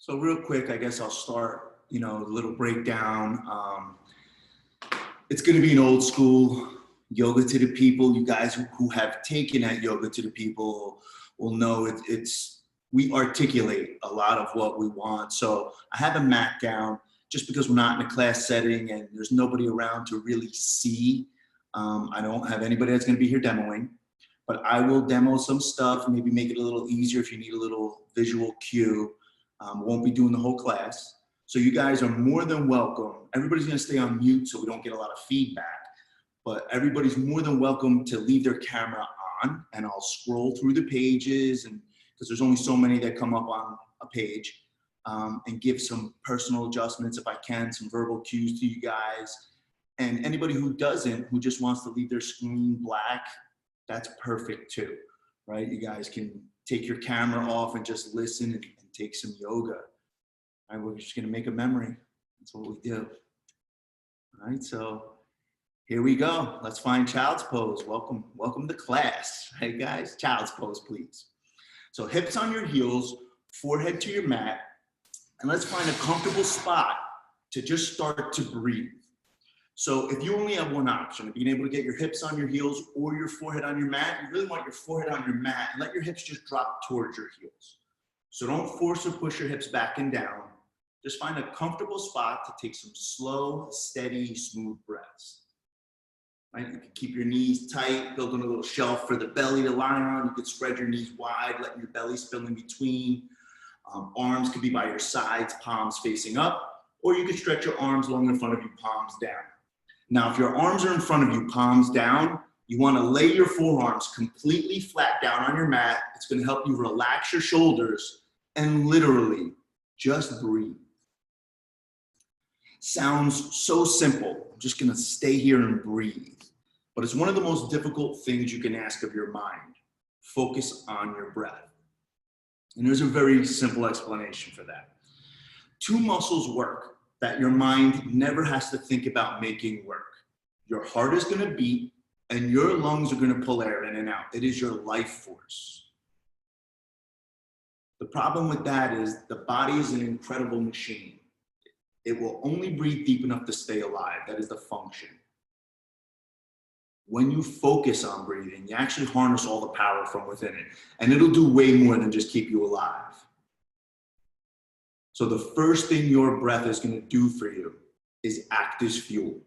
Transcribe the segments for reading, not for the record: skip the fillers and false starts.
So real quick, I guess I'll start, a little breakdown. It's going to be an old school yoga to the people. You guys who have taken that yoga to the people will know we articulate a lot of what we want. So I have a mat down just because we're not in a class setting and there's nobody around to really see. I don't have anybody that's going to be here demoing, but I will demo some stuff, maybe make it a little easier if you need a little visual cue. Won't be doing the whole class. So you guys are more than welcome. Everybody's gonna stay on mute so we don't get a lot of feedback, but everybody's more than welcome to leave their camera on, and I'll scroll through the pages, and because there's only so many that come up on a page, and give some personal adjustments if I can, some verbal cues to you guys. And anybody who doesn't, who just wants to leave their screen black, that's perfect too, right? You guys can take your camera off and just listen and take some yoga. All right, we're just gonna make a memory. That's what we do. All right, so here we go. Let's find child's pose. Welcome to class, right guys? Child's pose, please. So hips on your heels, forehead to your mat, and let's find a comfortable spot to just start to breathe. So if you only have one option of being able to get your hips on your heels or your forehead on your mat, you really want your forehead on your mat and let your hips just drop towards your heels. So don't force or push your hips back and down. Just find a comfortable spot to take some slow, steady, smooth breaths. Right? You can keep your knees tight, building a little shelf for the belly to lie on. You could spread your knees wide, letting your belly spill in between. Arms could be by your sides, palms facing up, or you could stretch your arms long in front of you, palms down. Now, if your arms are in front of you, palms down, you want to lay your forearms completely flat down on your mat. It's going to help you relax your shoulders and literally just breathe. Sounds so simple. I'm just going to stay here and breathe. But it's one of the most difficult things you can ask of your mind. Focus on your breath. And there's a very simple explanation for that. Two muscles work that your mind never has to think about making work. Your heart is going to beat and your lungs are going to pull air in and out. It is your life force. The problem with that is the body is an incredible machine. It will only breathe deep enough to stay alive. That is the function. When you focus on breathing, you actually harness all the power from within it, and it'll do way more than just keep you alive. So the first thing your breath is going to do for you is act as fuel.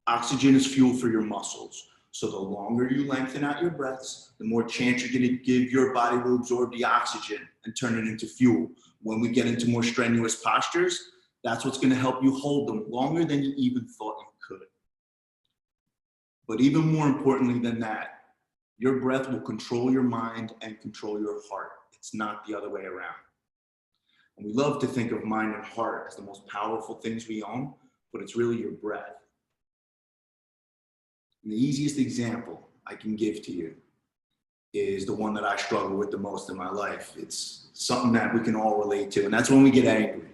Oxygen is fuel for your muscles. So the longer you lengthen out your breaths, the more chance you're going to give your body to absorb the oxygen and turn it into fuel. When we get into more strenuous postures, that's what's going to help you hold them longer than you even thought you could. But even more importantly than that, your breath will control your mind and control your heart. It's not the other way around. And we love to think of mind and heart as the most powerful things we own, but it's really your breath. And the easiest example I can give to you is the one that I struggle with the most in my life. It's something that we can all relate to, and that's when we get angry.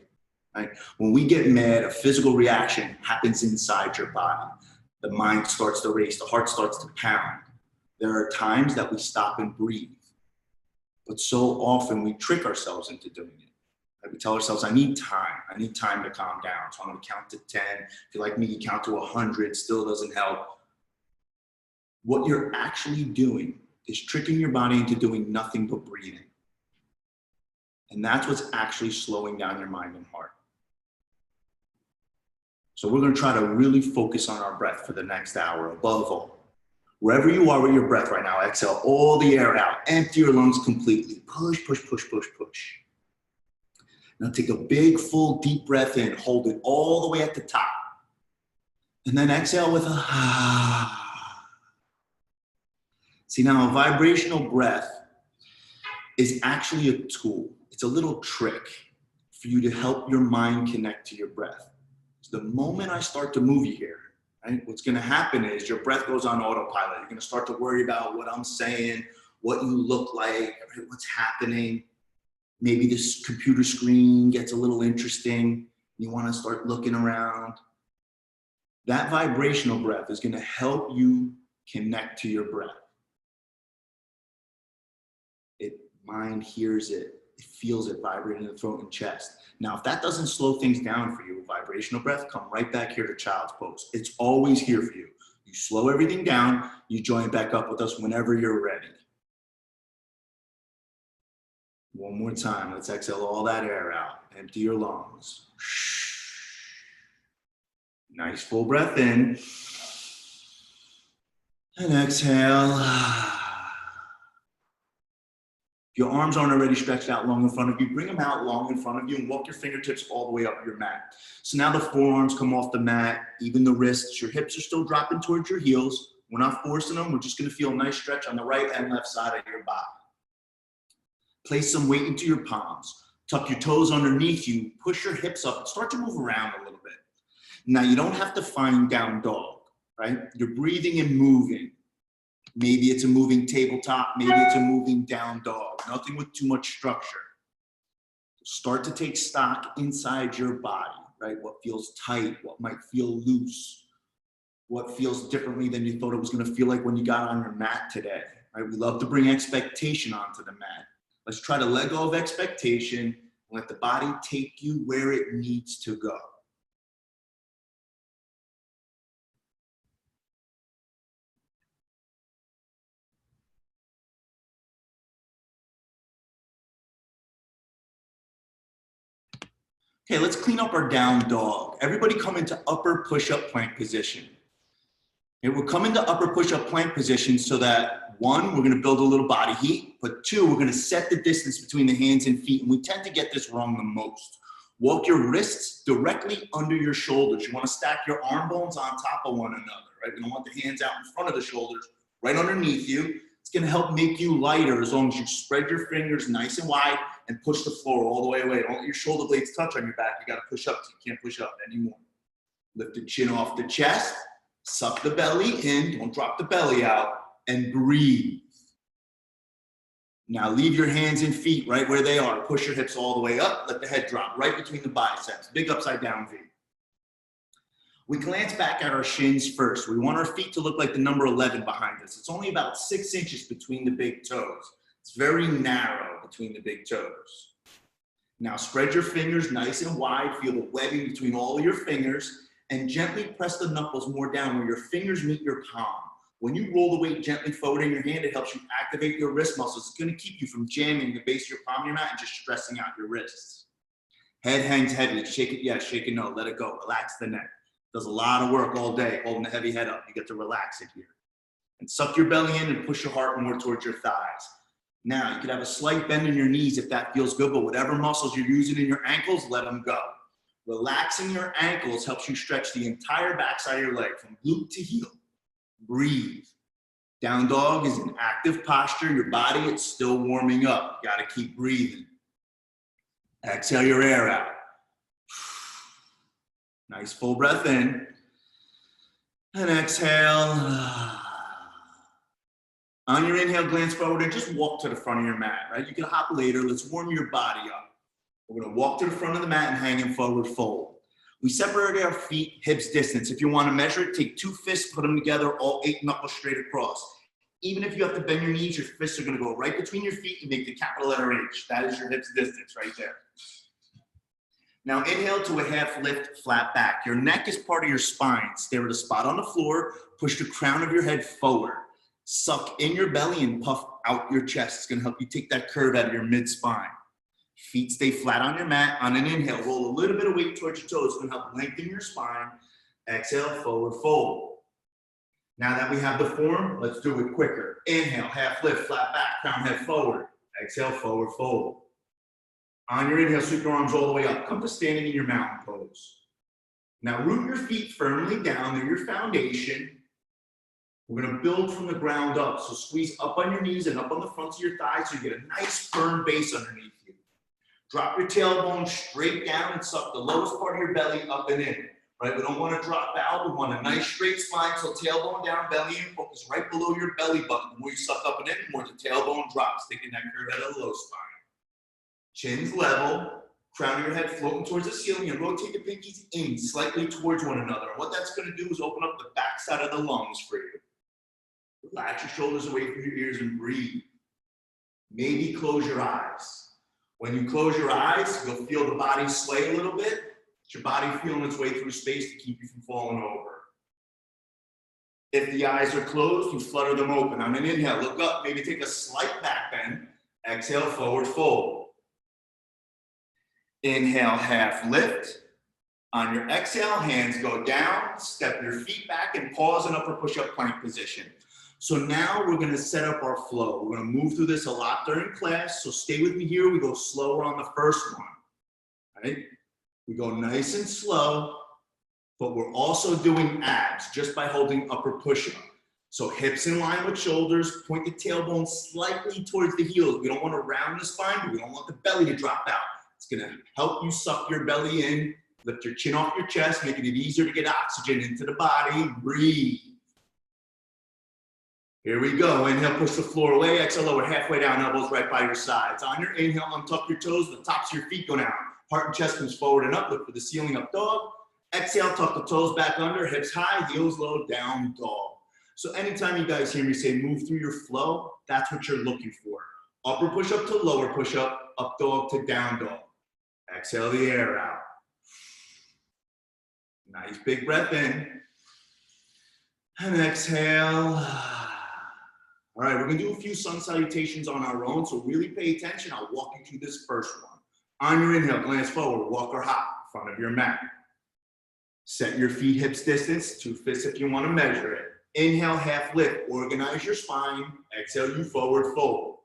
Right? When we get mad, a physical reaction happens inside your body. The mind starts to race, the heart starts to pound. There are times that we stop and breathe, but so often we trick ourselves into doing it. We tell ourselves, I need time to calm down. So I'm gonna count to 10. If you're like me, you count to 100, still doesn't help. What you're actually doing is tricking your body into doing nothing but breathing. And that's what's actually slowing down your mind and heart. So we're gonna try to really focus on our breath for the next hour, above all. Wherever you are with your breath right now, exhale all the air out, empty your lungs completely. Push, push, push, push, push. Now take a big, full, deep breath in, hold it all the way at the top. And then exhale with a ah. See, now a vibrational breath is actually a tool. It's a little trick for you to help your mind connect to your breath. So the moment I start to move you here, right, what's gonna happen is your breath goes on autopilot. You're gonna start to worry about what I'm saying, what you look like, what's happening. Maybe this computer screen gets a little interesting. You want to start looking around. That vibrational breath is going to help you connect to your breath. Mind hears it. It feels it vibrating in the throat and chest. Now, if that doesn't slow things down for you, vibrational breath, come right back here to child's pose. It's always here for you. You slow everything down, you join back up with us whenever you're ready. One more time, let's exhale all that air out. Empty your lungs. Nice full breath in. And exhale. If your arms aren't already stretched out long in front of you, bring them out long in front of you and walk your fingertips all the way up your mat. So now the forearms come off the mat, even the wrists. Your hips are still dropping towards your heels. We're not forcing them. We're just going to feel a nice stretch on the right and left side of your body. Place some weight into your palms. Tuck your toes underneath you. Push your hips up and start to move around a little bit. Now, you don't have to find down dog, right? You're breathing and moving. Maybe it's a moving tabletop. Maybe it's a moving down dog. Nothing with too much structure. Start to take stock inside your body, right? What feels tight, what might feel loose, what feels differently than you thought it was going to feel like when you got on your mat today, right? We love to bring expectation onto the mat. Let's try to let go of expectation and let the body take you where it needs to go. Okay, let's clean up our down dog. Everybody come into upper push-up plank position. And we'll come into upper push-up plank position so that, one, we're gonna build a little body heat, but two, we're gonna set the distance between the hands and feet, and we tend to get this wrong the most. Walk your wrists directly under your shoulders. You wanna stack your arm bones on top of one another, right? We don't want the hands out in front of the shoulders, right underneath you. It's gonna help make you lighter as long as you spread your fingers nice and wide and push the floor all the way away. Don't let your shoulder blades touch on your back. You gotta push up, so you can't push up anymore. Lift the chin off the chest, suck the belly in, don't drop the belly out, and breathe. Now leave your hands and feet right where they are. Push your hips all the way up, let the head drop right between the biceps. Big upside down V. We glance back at our shins first. We want our feet to look like the number 11 behind us. It's only about 6 inches between the big toes. It's very narrow between the big toes. Now spread your fingers nice and wide. Feel the webbing between all of your fingers and gently press the knuckles more down where your fingers meet your palm. When you roll the weight gently forward in your hand, it helps you activate your wrist muscles. It's gonna keep you from jamming the base of your palm in your mat and just stressing out your wrists. Head hangs heavy. Shake it yes, shake it no. Let it go. Relax the neck. Does a lot of work all day, holding the heavy head up. You get to relax it here. And suck your belly in and push your heart more towards your thighs. Now, you could have a slight bend in your knees if that feels good, but whatever muscles you're using in your ankles, let them go. Relaxing your ankles helps you stretch the entire backside of your leg from glute to heel. Breathe. Down dog is an active posture. Your body, it's still warming up. You gotta keep breathing. Exhale your air out. Nice full breath in. And exhale. On your inhale, glance forward and just walk to the front of your mat, right? You can hop later. Let's warm your body up. We're gonna walk to the front of the mat and hanging forward fold. We separate our feet hips distance. If you wanna measure it, take 2 fists, put them together, all 8 knuckles straight across. Even if you have to bend your knees, your fists are gonna go right between your feet and make the capital letter H. That is your hips distance right there. Now inhale to a half lift, flat back. Your neck is part of your spine. Stare at a spot on the floor, push the crown of your head forward. Suck in your belly and puff out your chest. It's gonna help you take that curve out of your mid-spine. Feet stay flat on your mat. On an inhale, roll a little bit of weight towards your toes. It's gonna help lengthen your spine. Exhale, forward fold. Now that we have the form, let's do it quicker. Inhale, half lift, flat back, crown head forward. Exhale, forward fold. On your inhale, sweep your arms all the way up. Come to standing in your mountain pose. Now root your feet firmly down. They're your foundation. We're gonna build from the ground up. So squeeze up on your knees and up on the fronts of your thighs so you get a nice firm base underneath you. Drop your tailbone straight down and suck the lowest part of your belly up and in. Right? We don't want to drop out. We want a nice straight spine. So tailbone down, belly in, focus right below your belly button. The more you suck up and in, the more the tailbone drops, taking that curve out of the low spine. Chin's level, crown of your head floating towards the ceiling, and rotate the pinkies in slightly towards one another. And what that's going to do is open up the backside of the lungs for you. Relax your shoulders away from your ears and breathe. Maybe close your eyes. When you close your eyes, you'll feel the body sway a little bit. It's your body feeling its way through space to keep you from falling over. If the eyes are closed, you flutter them open. On an inhale, look up, maybe take a slight back bend. Exhale, forward fold. Inhale, half lift. On your exhale, hands go down, step your feet back and pause in upper push-up plank position. So now we're gonna set up our flow. We're gonna move through this a lot during class, so stay with me here. We go slower on the first one, right? We go nice and slow, but we're also doing abs just by holding upper push-up. So hips in line with shoulders, point the tailbone slightly towards the heels. We don't wanna round the spine, but we don't want the belly to drop out. It's gonna help you suck your belly in, lift your chin off your chest, making it easier to get oxygen into the body. Breathe. Here we go. Inhale, push the floor away. Exhale, lower halfway down, elbows right by your sides. On your inhale, untuck your toes, the tops of your feet go down. Heart and chest comes forward and up. Look for the ceiling, up dog. Exhale, tuck the toes back under, hips high, heels low, down dog. So anytime you guys hear me say move through your flow, that's what you're looking for. Upper push up to lower push up dog to down dog. Exhale the air out. Nice big breath in. And exhale. All right, we're gonna do a few sun salutations on our own, so really pay attention. I'll walk you through this first one. On your inhale, glance forward, walk or hop in front of your mat. Set your feet hips distance, 2 fists if you wanna measure it. Inhale, half lift, organize your spine. Exhale, you forward fold.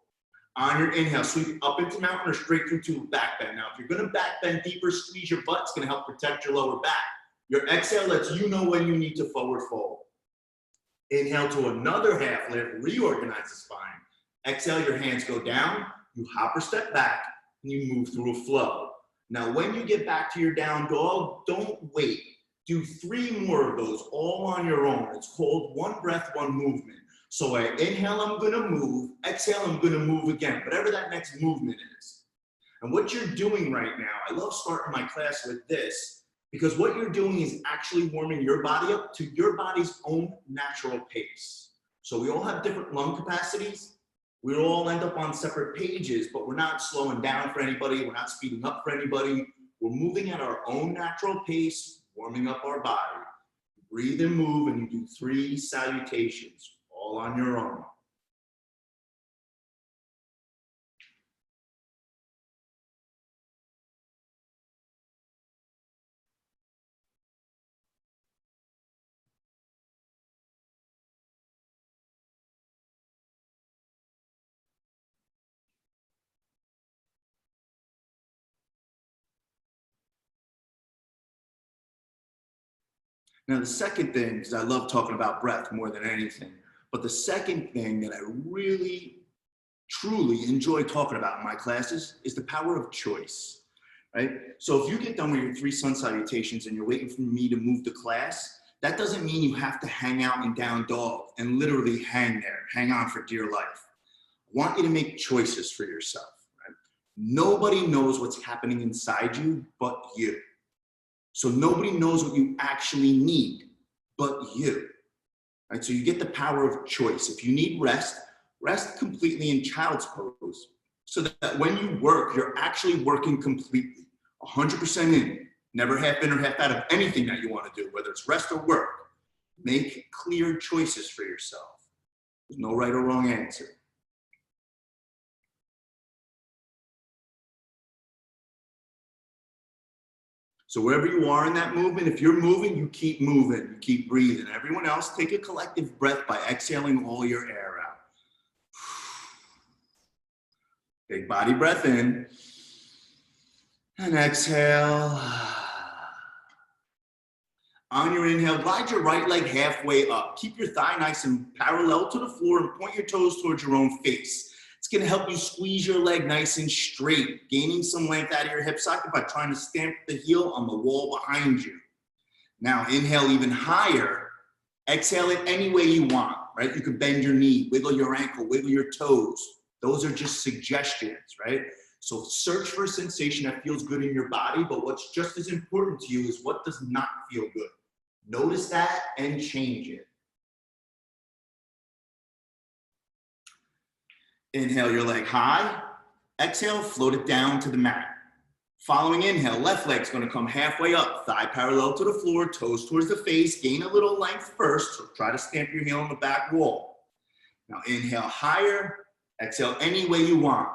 On your inhale, sweep up into mountain or straight through to a back bend. Now, if you're gonna back bend deeper, squeeze your butt, it's gonna help protect your lower back. Your exhale lets you know when you need to forward fold. Inhale to another half lift, reorganize the spine. Exhale, your hands go down, you hop or step back, and you move through a flow. Now, when you get back to your down dog, don't wait. Do 3 more of those all on your own. It's called one breath, one movement. So I inhale, I'm gonna move. Exhale, I'm gonna move again, whatever that next movement is. And what you're doing right now, I love starting my class with this, because what you're doing is actually warming your body up to your body's own natural pace. So we all have different lung capacities. We all end up on separate pages, but we're not slowing down for anybody. We're not speeding up for anybody. We're moving at our own natural pace, warming up our body. Breathe and move, and you do 3 salutations, all on your own. Now, the second thing, because I love talking about breath more than anything, but the second thing that I really, truly enjoy talking about in my classes is the power of choice, right? So if you get done with your 3 sun salutations and you're waiting for me to move to class, that doesn't mean you have to hang out in down dog and literally hang there, hang on for dear life. I want you to make choices for yourself, right? Nobody knows what's happening inside you but you. So nobody knows what you actually need but you, right? So you get the power of choice. If you need rest, rest completely in child's pose so that when you work, you're actually working completely, 100% in, never half in or half out of anything that you want to do, whether it's rest or work. Make clear choices for yourself. There's no right or wrong answer. So wherever you are in that movement, if you're moving, you keep moving, you keep breathing. Everyone else, take a collective breath by exhaling all your air out. Big body breath in, and exhale. On your inhale, glide your right leg halfway up. Keep your thigh nice and parallel to the floor and point your toes towards your own face. It's gonna help you squeeze your leg nice and straight, gaining some length out of your hip socket by trying to stamp the heel on the wall behind you. Now inhale even higher, exhale it any way you want, right? You could bend your knee, wiggle your ankle, wiggle your toes. Those are just suggestions, right? So search for a sensation that feels good in your body, but what's just as important to you is what does not feel good. Notice that and change it. Inhale your leg high, Exhale, float it down to the mat. Following inhale, left leg's gonna come halfway up, thigh parallel to the floor, toes towards the face, gain a little length first, so try to stamp your heel on the back wall. Now inhale higher, exhale any way you want.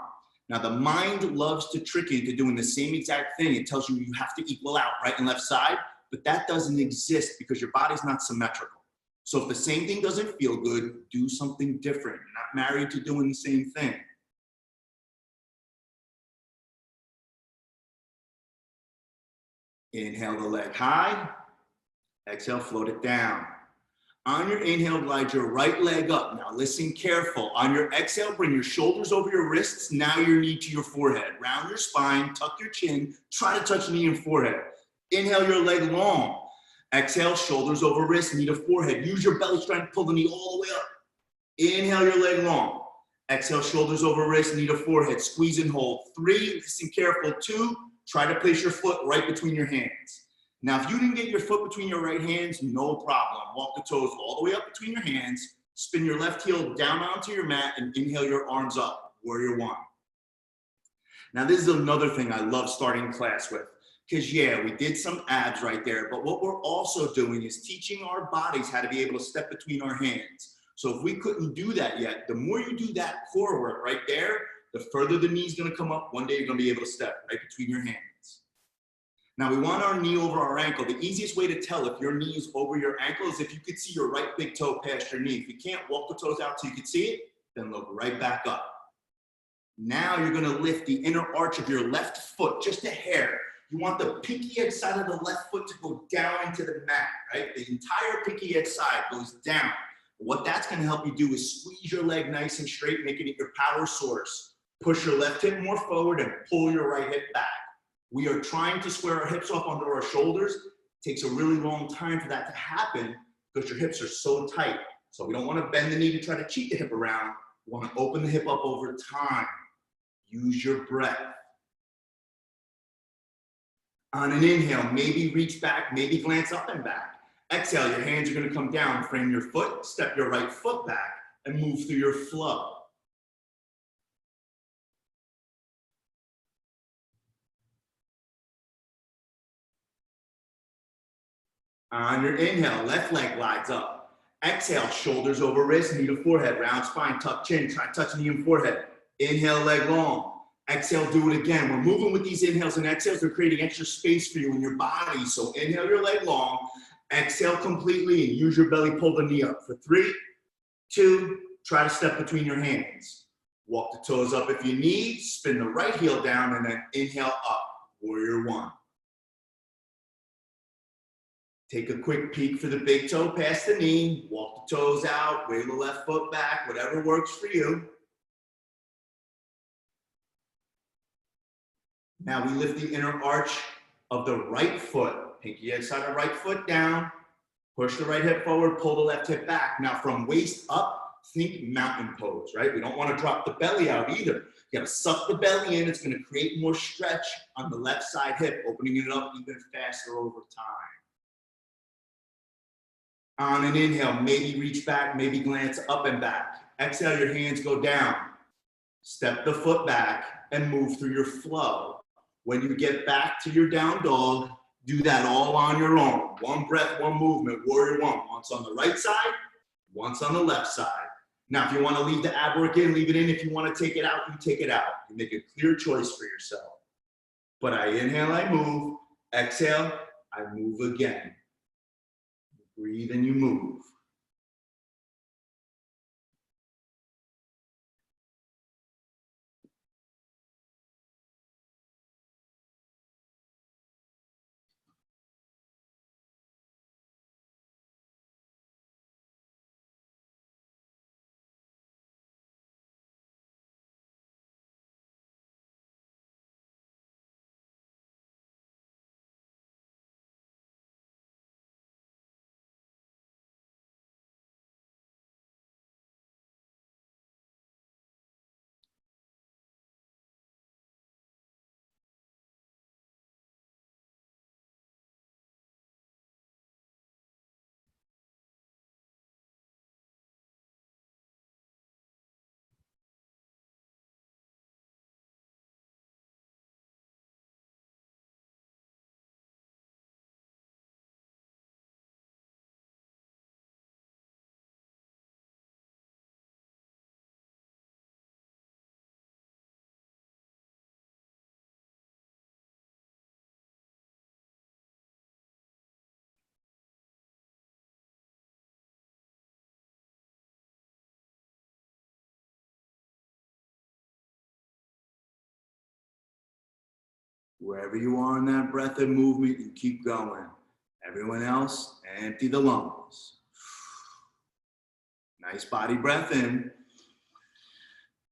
Now the mind loves to trick you into doing the same exact thing. It tells you you have to equal out right and left side, but that doesn't exist because your body's not symmetrical. So if the same thing doesn't feel good, do something different. You're not married to doing the same thing. Inhale the leg high, exhale, float it down. On your inhale, glide your right leg up. Now listen careful. On your exhale, bring your shoulders over your wrists, now your knee to your forehead. Round your spine, tuck your chin, try to touch knee and forehead. Inhale your leg long. Exhale, shoulders over wrist, knee to forehead. Use your belly strength, pull the knee all the way up. Inhale your leg long. Exhale, shoulders over wrist, knee to forehead. Squeeze and hold. 3, listen careful. 2, try to place your foot right between your hands. Now, if you didn't get your foot between your right hands, no problem. Walk the toes all the way up between your hands. Spin your left heel down onto your mat and inhale your arms up, warrior 1. Now, this is another thing I love starting class with. Because yeah, we did some abs right there, but what we're also doing is teaching our bodies how to be able to step between our hands. So if we couldn't do that yet, the more you do that core work right there, the further the knee's gonna come up, one day you're gonna be able to step right between your hands. Now we want our knee over our ankle. The easiest way to tell if your knee is over your ankle is if you could see your right big toe past your knee. If you can't, walk the toes out so you can see it, then look right back up. Now you're gonna lift the inner arch of your left foot, just a hair. You want the pinky edge side of the left foot to go down into the mat, right? The entire pinky edge side goes down. What that's gonna help you do is squeeze your leg nice and straight, making it your power source. Push your left hip more forward and pull your right hip back. We are trying to square our hips off under our shoulders. It takes a really long time for that to happen because your hips are so tight. So we don't want to bend the knee to try to cheat the hip around. We want to open the hip up over time. Use your breath. On an inhale, maybe reach back, maybe glance up and back. Exhale, your hands are going to come down, frame your foot, step your right foot back, and move through your flow. On your inhale, left leg glides up. Exhale, shoulders over wrist, knee to forehead, round spine, tuck chin, try to touch knee and forehead. Inhale, leg long. Exhale, do it again. We're moving with these inhales and exhales. They're creating extra space for you in your body. So inhale your leg long, exhale completely, and use your belly, pull the knee up. For 3, 2, try to step between your hands. Walk the toes up if you need, spin the right heel down, and then inhale up, warrior 1. Take a quick peek for the big toe past the knee, walk the toes out, wiggle the left foot back, whatever works for you. Now we lift the inner arch of the right foot, pinky edge side of right foot down, push the right hip forward, pull the left hip back. Now from waist up, think mountain pose, right? We don't want to drop the belly out either. You got to suck the belly in. It's going to create more stretch on the left side hip, opening it up even faster over time. On an inhale, maybe reach back, maybe glance up and back. Exhale, your hands go down. Step the foot back and move through your flow. When you get back to your down dog, do that all on your own. One breath, one movement, warrior 1. Once on the right side, once on the left side. Now, if you want to leave the ab work in, leave it in. If you want to take it out, you take it out. You make a clear choice for yourself. But I inhale, I move. Exhale, I move again. Breathe and you move. Wherever you are in that breath and movement, you keep going. Everyone else, empty the lungs. Nice body breath in.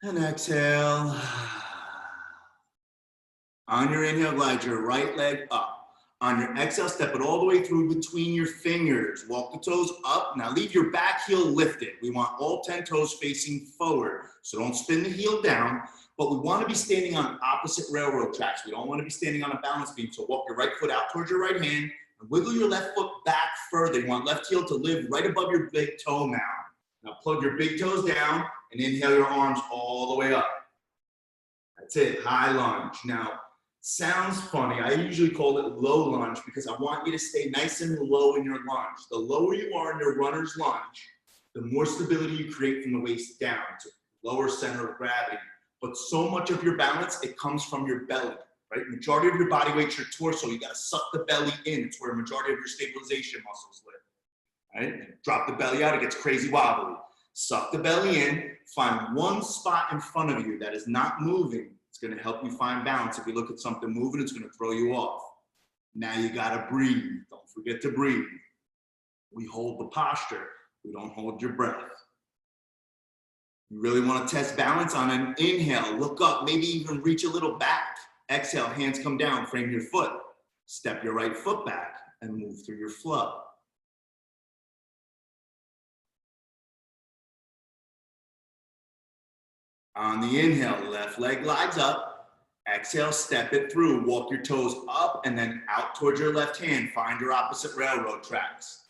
And exhale. On your inhale, glide your right leg up. On your exhale, step it all the way through between your fingers. Walk the toes up. Now leave your back heel lifted. We want all 10 toes facing forward. So don't spin the heel down, but we want to be standing on opposite railroad tracks. We don't want to be standing on a balance beam. So walk your right foot out towards your right hand and wiggle your left foot back further. You want left heel to live right above your big toe mound. Now plug your big toes down and inhale your arms all the way up. That's it, high lunge. Now, sounds funny. I usually call it low lunge because I want you to stay nice and low in your lunge. The lower you are in your runner's lunge, the more stability you create from the waist down to lower center of gravity. But so much of your balance, it comes from your belly, right? Majority of your body weight's your torso. You got to suck the belly in. It's where a majority of your stabilization muscles live, right? And drop the belly out, it gets crazy wobbly. Suck the belly in, find one spot in front of you that is not moving. It's going to help you find balance. If you look at something moving, it's going to throw you off. Now you got to breathe. Don't forget to breathe. We hold the posture. We don't hold your breath. You really want to test balance on an inhale. Look up, maybe even reach a little back. Exhale, hands come down, frame your foot. Step your right foot back and move through your flow. On the inhale, left leg glides up. Exhale, step it through. Walk your toes up and then out towards your left hand. Find your opposite railroad tracks.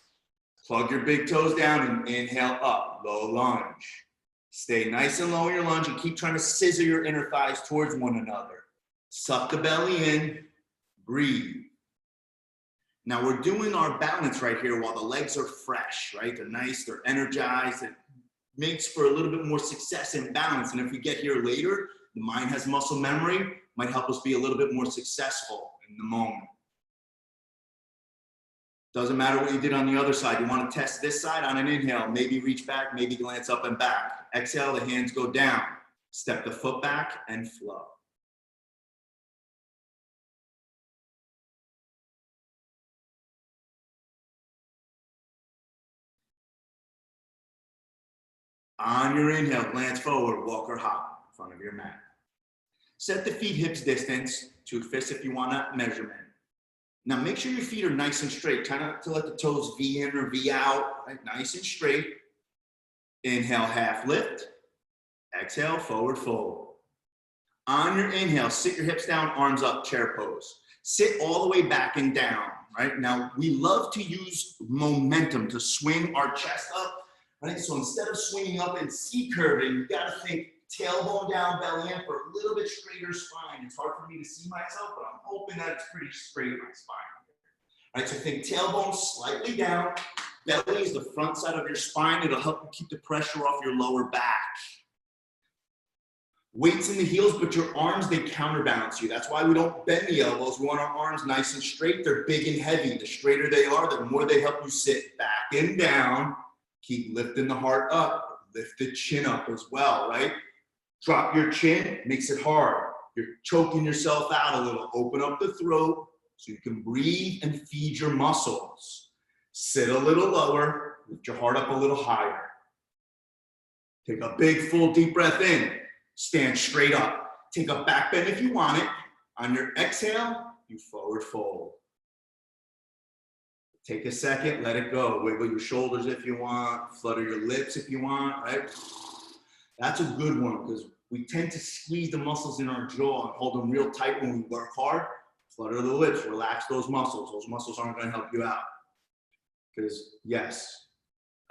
Plug your big toes down and inhale up, low lunge. Stay nice and low in your lunge and keep trying to scissor your inner thighs towards one another. Suck the belly in, breathe. Now we're doing our balance right here while the legs are fresh, right? They're nice, they're energized. It makes for a little bit more success and balance. And if we get here later, the mind has muscle memory, might help us be a little bit more successful in the moment. Doesn't matter what you did on the other side. You want to test this side on an inhale. Maybe reach back, maybe glance up and back. Exhale, the hands go down. Step the foot back and flow. On your inhale, glance forward, walk or hop in front of your mat. Set the feet hips distance, 2 fists if you want a measurement. Now make sure your feet are nice and straight. Try not to let the toes V in or V out, right? Nice and straight. Inhale, half lift. Exhale, forward fold. On your inhale, sit your hips down, arms up, chair pose. Sit all the way back and down, right? Now we love to use momentum to swing our chest up, right? So instead of swinging up and C-curving, you gotta think tailbone down, belly in for a little bit straighter spine. It's hard for me to see myself, but I'm hoping that it's pretty straight in my spine. All right, so think tailbone slightly down. Belly is the front side of your spine. It'll help you keep the pressure off your lower back. Weights in the heels, but your arms, they counterbalance you. That's why we don't bend the elbows. We want our arms nice and straight. They're big and heavy. The straighter they are, the more they help you sit back and down. Keep lifting the heart up. Lift the chin up as well, right? Drop your chin, makes it hard. You're choking yourself out a little. Open up the throat so you can breathe and feed your muscles. Sit a little lower, lift your heart up a little higher. Take a big, full, deep breath in. Stand straight up. Take a back bend if you want it. On your exhale, you forward fold. Take a second, let it go. Wiggle your shoulders if you want. Flutter your lips if you want, right? That's a good one because we tend to squeeze the muscles in our jaw and hold them real tight when we work hard. Flutter the lips, relax those muscles. Those muscles aren't going to help you out. Because yes,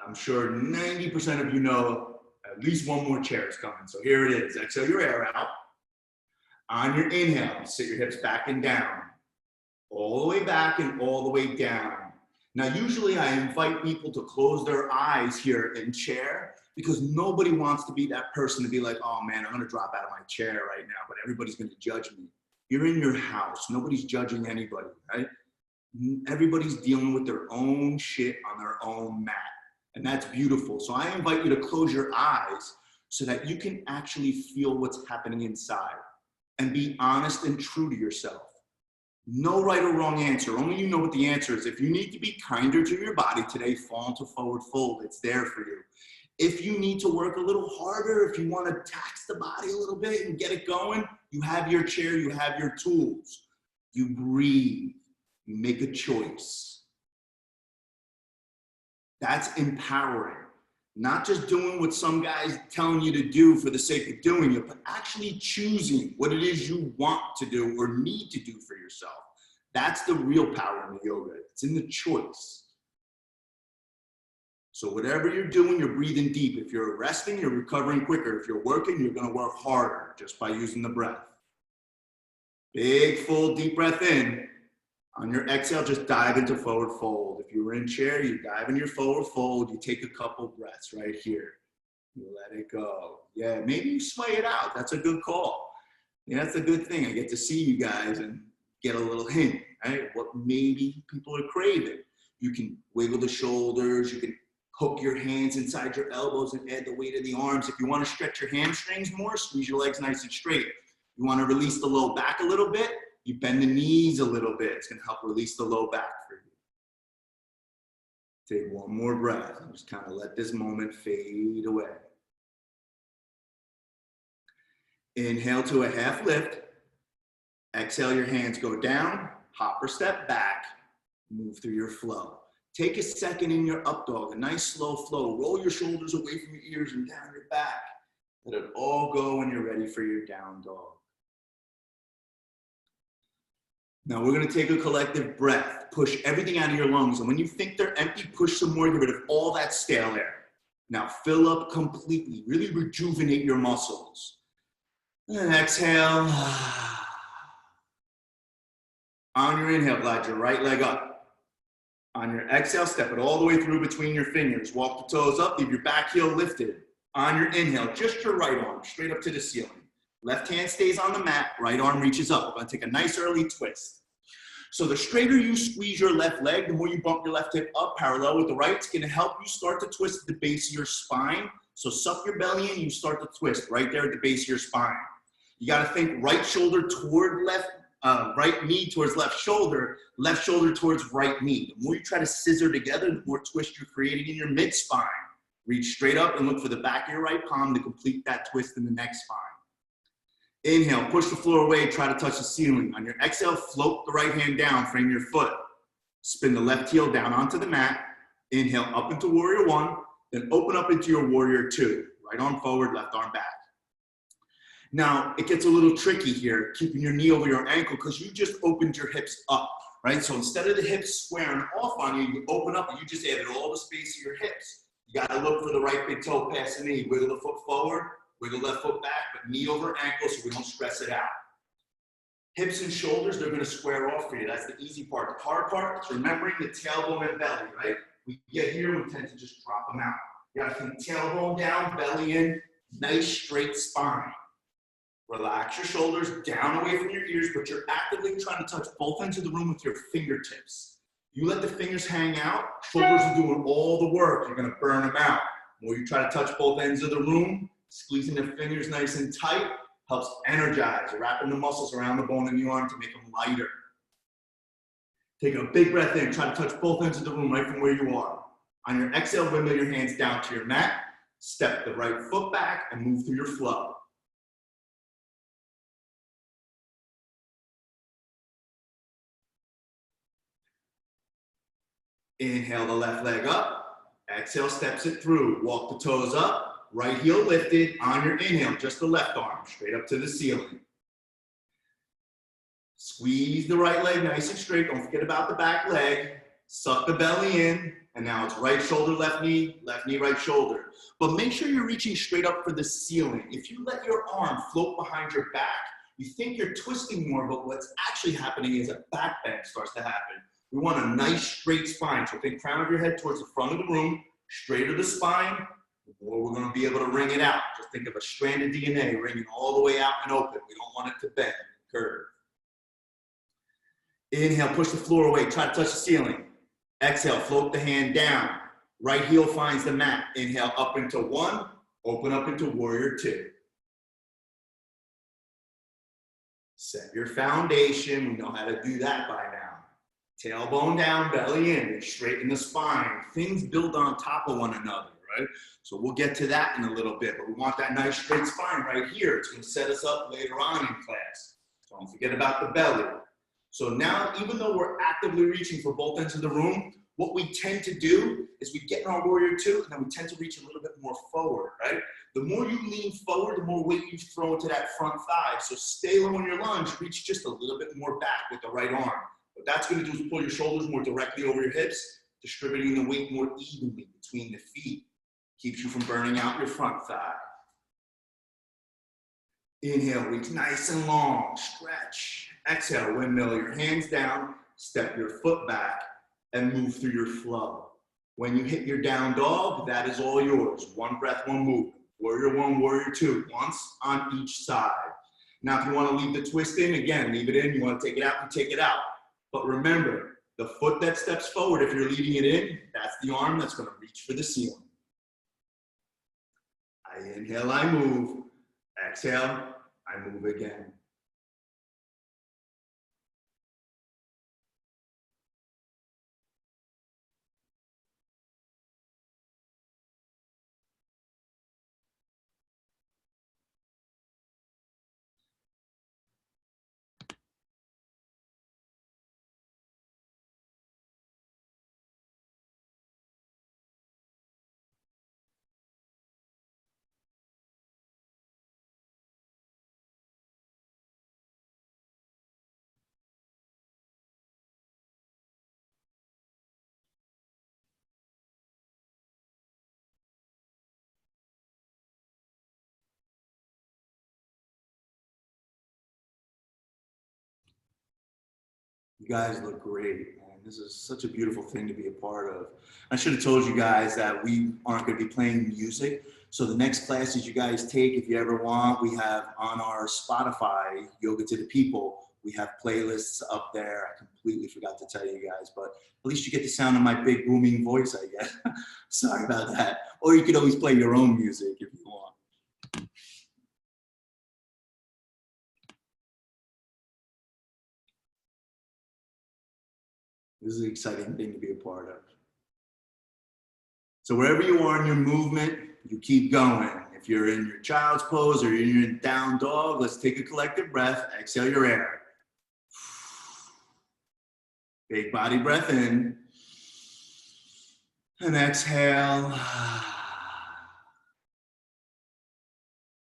I'm sure 90% of you know at least one more chair is coming. So here it is. Exhale your air out. On your inhale, sit your hips back and down. All the way back and all the way down. Now, usually I invite people to close their eyes here in chair because nobody wants to be that person to be like, oh man, I'm gonna drop out of my chair right now, but everybody's gonna judge me. You're in your house, nobody's judging anybody, right? Everybody's dealing with their own shit on their own mat, and that's beautiful. So I invite you to close your eyes so that you can actually feel what's happening inside and be honest and true to yourself. No right or wrong answer. Only you know what the answer is. If you need to be kinder to your body today, fall into forward fold. It's there for you. If you need to work a little harder, if you want to tax the body a little bit and get it going, you have your chair, you have your tools. You breathe, you make a choice. That's empowering. Not just doing what some guys telling you to do for the sake of doing it, but actually choosing what it is you want to do or need to do for yourself. That's the real power in the yoga. It's in the choice. So whatever you're doing, you're breathing deep. If you're resting, you're recovering quicker. If you're working, you're going to work harder just by using the breath. Big, full, deep breath in. On your exhale, just dive into forward fold. If you were in chair, you dive in your forward fold. You take a couple breaths right here. You let it go. Yeah, maybe you sway it out. That's a good call. Yeah, that's a good thing. I get to see you guys and get a little hint, right? What maybe people are craving. You can wiggle the shoulders. You can hook your hands inside your elbows and add the weight of the arms. If you want to stretch your hamstrings more, squeeze your legs nice and straight. You want to release the low back a little bit, you bend the knees a little bit. It's going to help release the low back for you. Take one more breath and just kind of let this moment fade away. Inhale to a half lift. Exhale, your hands go down, hop or step back, move through your flow. Take a second in your up dog, a nice slow flow. Roll your shoulders away from your ears and down your back. Let it all go when you're ready for your down dog. Now we're going to take a collective breath. Push everything out of your lungs. And when you think they're empty, push some more, get rid of all that stale air. Now fill up completely. Really rejuvenate your muscles. And exhale. On your inhale, glide your right leg up. On your exhale, step it all the way through between your fingers. Walk the toes up, leave your back heel lifted. On your inhale, just your right arm, straight up to the ceiling. Left hand stays on the mat, right arm reaches up. We're gonna take a nice early twist. So the straighter you squeeze your left leg, the more you bump your left hip up parallel with the right. It's gonna help you start to twist at the base of your spine. So suck your belly in, you start to twist right there at the base of your spine. You gotta think right shoulder toward left, right knee towards left shoulder towards right knee. The more you try to scissor together, the more twist you're creating in your mid-spine. Reach straight up and look for the back of your right palm to complete that twist in the next spine. Inhale, push the floor away, try to touch the ceiling. On your exhale, float the right hand down, frame your foot. Spin the left heel down onto the mat. Inhale up into warrior one, then open up into your warrior two. Right arm forward, left arm back. Now, it gets a little tricky here, keeping your knee over your ankle because you just opened your hips up, right? So instead of the hips squaring off on you, you open up and you just added all the space of your hips. You gotta look for the right big toe past the knee. Wiggle the foot forward, wiggle left foot back, but knee over ankle so we don't stress it out. Hips and shoulders, they're gonna square off for you. That's the easy part. The hard part is remembering the tailbone and belly, right? We get here, we tend to just drop them out. You gotta think tailbone down, belly in, nice straight spine. Relax your shoulders down away from your ears, but you're actively trying to touch both ends of the room with your fingertips. You let the fingers hang out, shoulders are doing all the work. You're gonna burn them out. The more you try to touch both ends of the room, squeezing the fingers nice and tight helps energize, wrapping the muscles around the bone in the arm to make them lighter. Take a big breath in, try to touch both ends of the room right from where you are. On your exhale, windmill your hands down to your mat, step the right foot back and move through your flow. Inhale the left leg up, exhale steps it through. Walk the toes up, right heel lifted. On your inhale, just the left arm, straight up to the ceiling. Squeeze the right leg nice and straight. Don't forget about the back leg. Suck the belly in, and now it's right shoulder, left knee, right shoulder. But make sure you're reaching straight up for the ceiling. If you let your arm float behind your back, you think you're twisting more, but what's actually happening is a back bend starts to happen. We want a nice straight spine. So think crown of your head towards the front of the room, straighter the spine, the more we're going to be able to wring it out. Just think of a strand of DNA wringing all the way out and open. We don't want it to bend, curve. Inhale, push the floor away, try to touch the ceiling. Exhale, float the hand down. Right heel finds the mat. Inhale up into one, open up into warrior two. Set your foundation. We know how to do that by now. Tailbone down, belly in, and straighten the spine. Things build on top of one another, right? So we'll get to that in a little bit, but we want that nice straight spine right here. It's going to set us up later on in class. Don't forget about the belly. So now, even though we're actively reaching for both ends of the room, what we tend to do is we get in our warrior two, and then we tend to reach a little bit more forward, right? The more you lean forward, the more weight you throw into that front thigh. So stay low in your lunge, reach just a little bit more back with the right arm. What that's going to do is pull your shoulders more directly over your hips, distributing the weight more evenly between the feet. Keeps you from burning out your front thigh. Inhale, reach nice and long, stretch. Exhale, windmill your hands down, step your foot back, and move through your flow. When you hit your down dog, that is all yours. One breath, one movement. Warrior one, warrior two, once on each side. Now, if you want to leave the twist in, again, leave it in. You want to take it out, you take it out. But remember, the foot that steps forward, if you're leading it in, that's the arm that's going to reach for the ceiling. I inhale, I move. Exhale, I move again. You guys look great, man. This is such a beautiful thing to be a part of. I should have told you guys that we aren't going to be playing music. So the next classes you guys take, if you ever want, we have on our Spotify, Yoga to the People, we have playlists up there. I completely forgot to tell you guys, but at least you get the sound of my big booming voice, I guess. Sorry about that. Or you could always play your own music if you want. This is an exciting thing to be a part of. So wherever you are in your movement, you keep going. If you're in your child's pose or you're in down dog, let's take a collective breath. Exhale your air. Big body breath in. And exhale.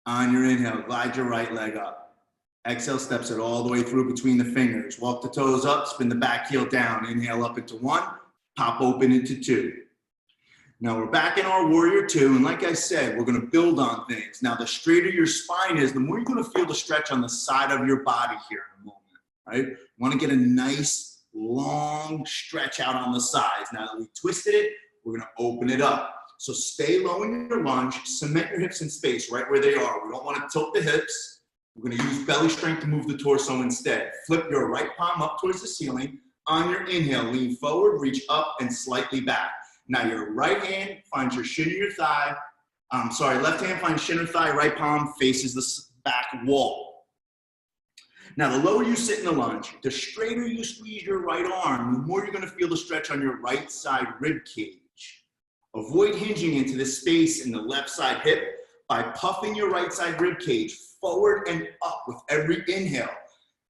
On your inhale, glide your right leg up. Exhale, steps it all the way through between the fingers. Walk the toes up, spin the back heel down. Inhale up into one, pop open into two. Now we're back in our warrior two, and like I said, we're gonna build on things. Now the straighter your spine is, the more you're gonna feel the stretch on the side of your body here in a moment, right? You wanna get a nice, long stretch out on the sides. Now that we twisted it, we're gonna open it up. So stay low in your lunge, cement your hips in space right where they are. We don't wanna tilt the hips. We're gonna use belly strength to move the torso instead. Flip your right palm up towards the ceiling. On your inhale, lean forward, reach up and slightly back. Now your right hand finds your shin or your thigh. Left hand finds shin or thigh, right palm faces the back wall. Now the lower you sit in the lunge, the straighter you squeeze your right arm, the more you're gonna feel the stretch on your right side rib cage. Avoid hinging into the space in the left side hip by puffing your right side rib cage forward and up with every inhale.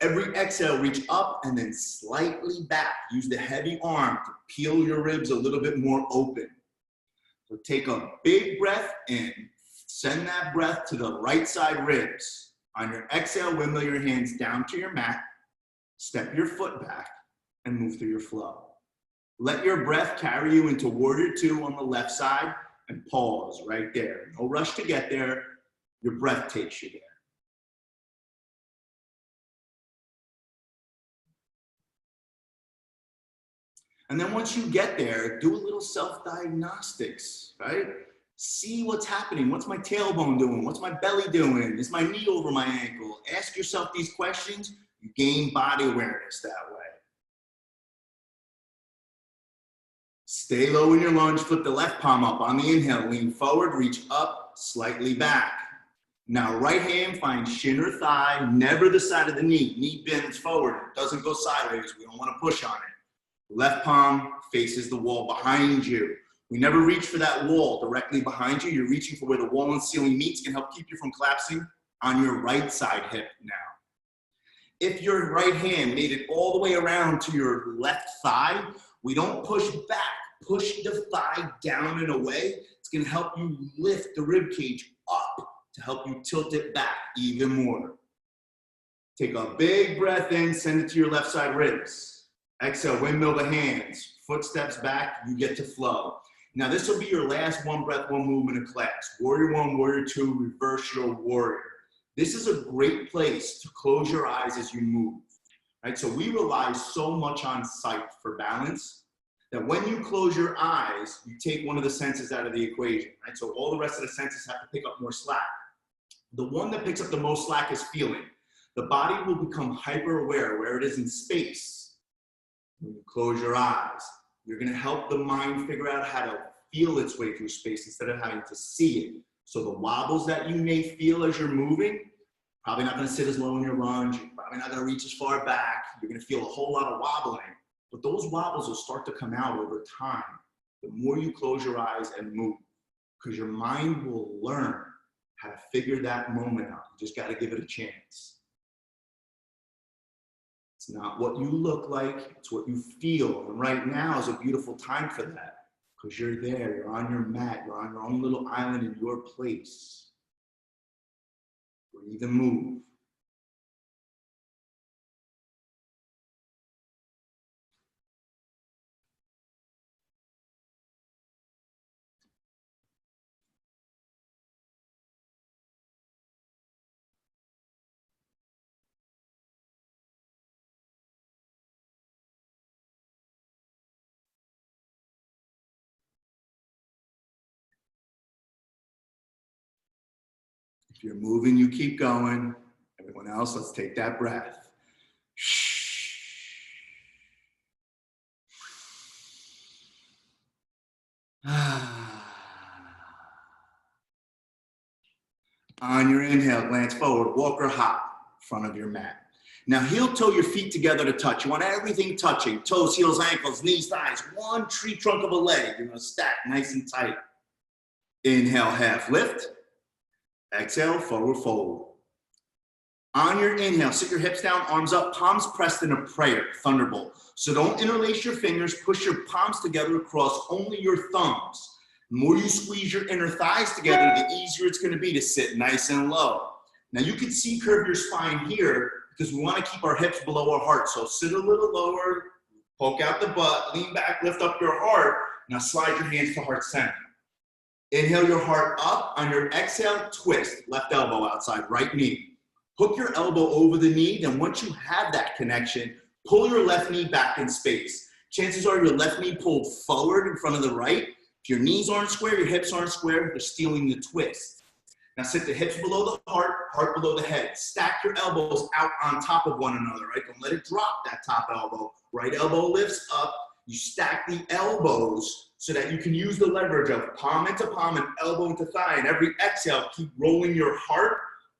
Every exhale, reach up and then slightly back. Use the heavy arm to peel your ribs a little bit more open. So take a big breath in. Send that breath to the right side ribs. On your exhale, windmill your hands down to your mat. Step your foot back and move through your flow. Let your breath carry you into warrior two on the left side and pause right there. No rush to get there. Your breath takes you there. And then once you get there, do a little self-diagnostics, right? See what's happening. What's my tailbone doing? What's my belly doing? Is my knee over my ankle? Ask yourself these questions. You gain body awareness that way. Stay low in your lunge. Flip the left palm up. On the inhale, lean forward, reach up, slightly back. Now, right hand finds shin or thigh, never the side of the knee. Knee bends forward, it doesn't go sideways. We don't want to push on it. Left palm faces the wall behind you. We never reach for that wall directly behind you. You're reaching for where the wall and ceiling meets, can help keep you from collapsing on your right side hip now. If your right hand made it all the way around to your left thigh, we don't push back. Push the thigh down and away. It's going to help you lift the rib cage up to help you tilt it back even more. Take a big breath in, send it to your left side ribs. Exhale, windmill the hands. Footsteps back, you get to flow. Now this will be your last one breath, one movement of class. Warrior one, warrior two, reverse your warrior. This is a great place to close your eyes as you move, right? So we rely so much on sight for balance that when you close your eyes, you take one of the senses out of the equation, right? So all the rest of the senses have to pick up more slack. The one that picks up the most slack is feeling. The body will become hyper aware where it is in space. When you close your eyes, you're gonna help the mind figure out how to feel its way through space instead of having to see it. So the wobbles that you may feel as you're moving, probably not gonna sit as low in your lunge, you're probably not gonna reach as far back, you're gonna feel a whole lot of wobbling, but those wobbles will start to come out over time the more you close your eyes and move, because your mind will learn how to figure that moment out. You just gotta give it a chance. It's not what you look like, it's what you feel, and right now is a beautiful time for that. Because you're there, you're on your mat, you're on your own little island in your place. Breathe and move. If you're moving, you keep going. Everyone else, let's take that breath. On your inhale, glance forward, walk or hop in front of your mat. Now heel toe your feet together to touch. You want everything touching, toes, heels, ankles, knees, thighs, one tree trunk of a leg. You're gonna stack nice and tight. Inhale, half lift. Exhale, forward fold. On your inhale, sit your hips down, arms up, palms pressed in a prayer, thunderbolt. So don't interlace your fingers, push your palms together across only your thumbs. The more you squeeze your inner thighs together, the easier it's gonna be to sit nice and low. Now you can see curve your spine here because we wanna keep our hips below our heart. So sit a little lower, poke out the butt, lean back, lift up your heart. Now slide your hands to heart center. Inhale your heart up. On your exhale, twist. Left elbow outside, right knee. Hook your elbow over the knee. Then once you have that connection, pull your left knee back in space. Chances are your left knee pulled forward in front of the right. If your knees aren't square, your hips aren't square, you're stealing the twist. Now sit the hips below the heart, heart below the head. Stack your elbows out on top of one another, right? Don't let it drop, that top elbow. Right elbow lifts up. You stack the elbows so that you can use the leverage of palm into palm and elbow into thigh. And every exhale, keep rolling your heart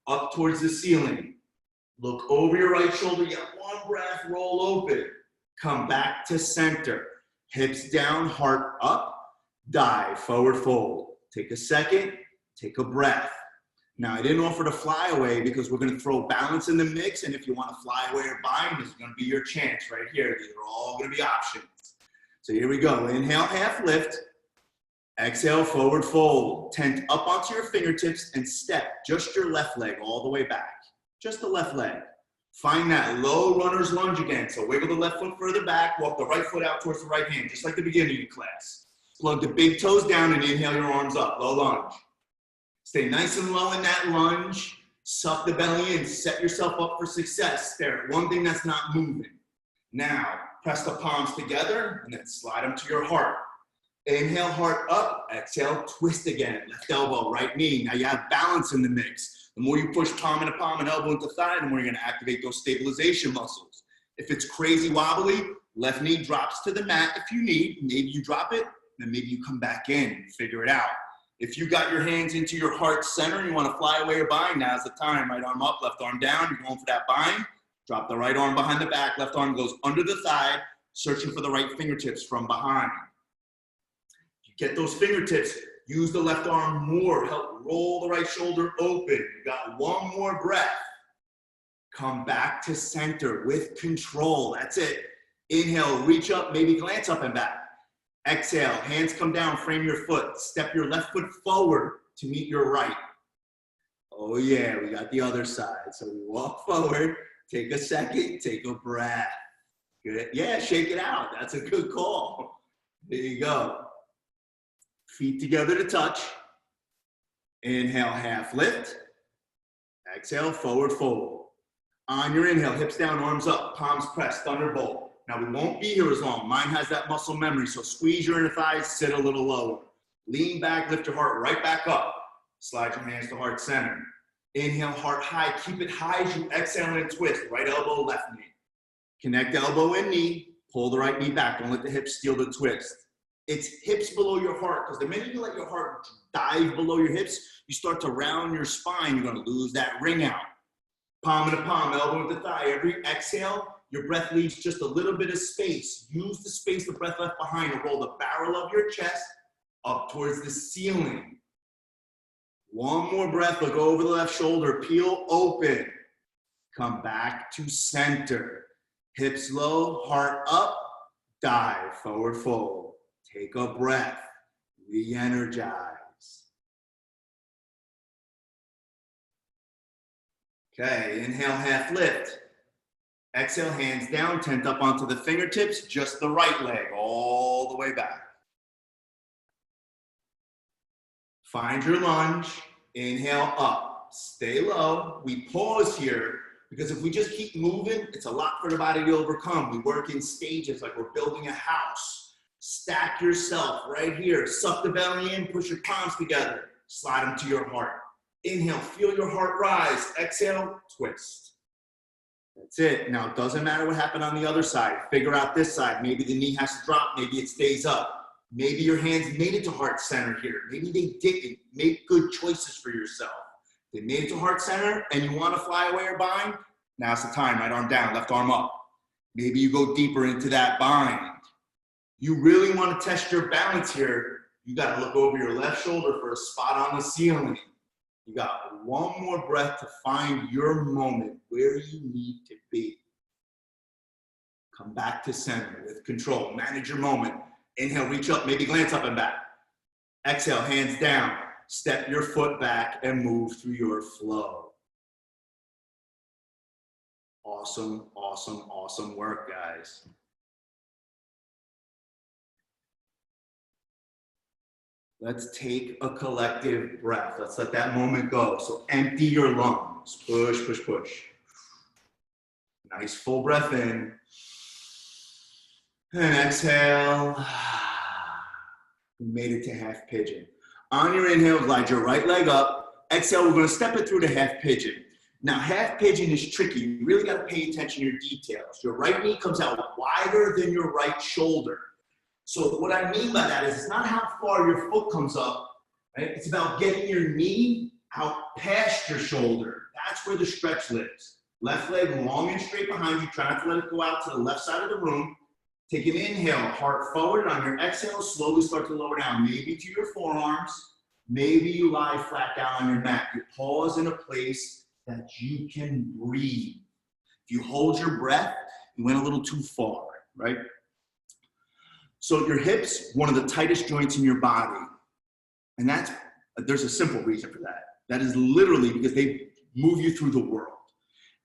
up towards the ceiling. Look over your right shoulder. You have one breath, roll open. Come back to center. Hips down, heart up. Dive, forward fold. Take a second, take a breath. Now, I didn't offer to fly away because we're going to throw balance in the mix. And if you want to fly away or bind, this is going to be your chance right here. These are all going to be options. So here we go. Inhale, half lift. Exhale, forward fold. Tent up onto your fingertips and step just your left leg all the way back. Just the left leg. Find that low runner's lunge again. So wiggle the left foot further back. Walk the right foot out towards the right hand, just like the beginning of the class. Plug the big toes down and inhale your arms up. Low lunge. Stay nice and low in that lunge. Suck the belly in. Set yourself up for success. Stare at one thing that's not moving. Now, press the palms together and then slide them to your heart. Inhale, heart up. Exhale, twist again. Left elbow, right knee. Now you have balance in the mix. The more you push palm into palm and elbow into thigh, the more you're going to activate those stabilization muscles. If it's crazy wobbly, left knee drops to the mat if you need. Maybe you drop it, then maybe you come back in and figure it out. If you got your hands into your heart center and you want to fly away or bind, now's the time. Right arm up, left arm down. You're going for that bind. Drop the right arm behind the back. Left arm goes under the thigh, searching for the right fingertips from behind. You get those fingertips, use the left arm more. Help roll the right shoulder open. You got one more breath. Come back to center with control. That's it. Inhale, reach up, maybe glance up and back. Exhale, hands come down, frame your foot. Step your left foot forward to meet your right. Oh yeah, we got the other side. So we walk forward, take a second, take a breath. Good. Yeah, shake it out. That's a good call. There you go. Feet together to touch. Inhale, half lift. Exhale, forward fold. On your inhale, hips down, arms up, palms pressed, thunderbolt. Now we won't be here as long. Mine has that muscle memory, so squeeze your inner thighs, sit a little lower. Lean back, lift your heart right back up. Slide your hands to heart center. Inhale, heart high. Keep it high as you exhale and twist. Right elbow, left knee. Connect elbow and knee. Pull the right knee back. Don't let the hips steal the twist. It's hips below your heart, because the minute you let your heart dive below your hips, you start to round your spine. You're going to lose that ring out. Palm to palm, elbow to thigh. Every exhale, your breath leaves just a little bit of space. Use the space the breath left behind to roll the barrel of your chest up towards the ceiling. One more breath, look over the left shoulder, peel open. Come back to center. Hips low, heart up, dive, forward fold. Take a breath, re-energize. Okay, inhale, half lift. Exhale, hands down, tent up onto the fingertips, just the right leg, all the way back. Find your lunge, inhale up, stay low. We pause here, because if we just keep moving, it's a lot for the body to overcome. We work in stages like we're building a house. Stack yourself right here, suck the belly in, push your palms together, slide them to your heart. Inhale, feel your heart rise. Exhale, twist. That's it. Now, it doesn't matter what happened on the other side. Figure out this side. Maybe the knee has to drop. Maybe it stays up. Maybe your hands made it to heart center here. Maybe they didn't. Make good choices for yourself. They made it to heart center and you want to fly away or bind? Now's the time. Right arm down, left arm up. Maybe you go deeper into that bind. You really want to test your balance here. You got to look over your left shoulder for a spot on the ceiling. You got one more breath to find your moment where you need to be. Come back to center with control. Manage your moment. Inhale, reach up, maybe glance up and back. Exhale, hands down. Step your foot back and move through your flow. Awesome, awesome, awesome work, guys. Let's take a collective breath. Let's let that moment go. So empty your lungs. Push, push, push. Nice full breath in. And exhale. We made it to half pigeon. On your inhale, glide your right leg up. Exhale, we're going to step it through to half pigeon. Now, half pigeon is tricky. You really got to pay attention to your details. Your right knee comes out wider than your right shoulder. So what I mean by that is it's not how far your foot comes up, right? It's about getting your knee out past your shoulder. That's where the stretch lives. Left leg long and straight behind you. Try not to let it go out to the left side of the room. Take an inhale, heart forward. On your exhale, slowly start to lower down, maybe to your forearms. Maybe you lie flat down on your mat. You pause in a place that you can breathe. If you hold your breath, you went a little too far, right? So your hips, one of the tightest joints in your body. And there's a simple reason for that. That is literally because they move you through the world.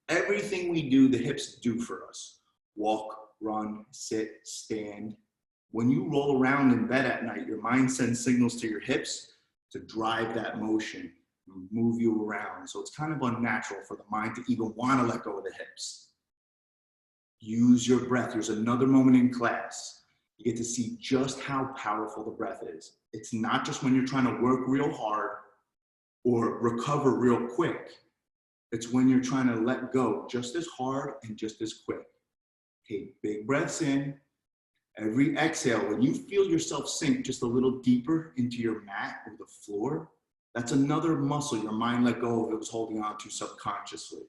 Everything we do, the hips do for us. Walk, run, sit, stand. When you roll around in bed at night, your mind sends signals to your hips to drive that motion, move you around. So it's kind of unnatural for the mind to even want to let go of the hips. Use your breath. There's another moment in class. You get to see just how powerful the breath is. It's not just when you're trying to work real hard or recover real quick. It's when you're trying to let go just as hard and just as quick. Take big breaths in Every exhale, when you feel yourself sink just a little deeper into your mat or the floor, that's another muscle your mind let go of it was holding on to subconsciously.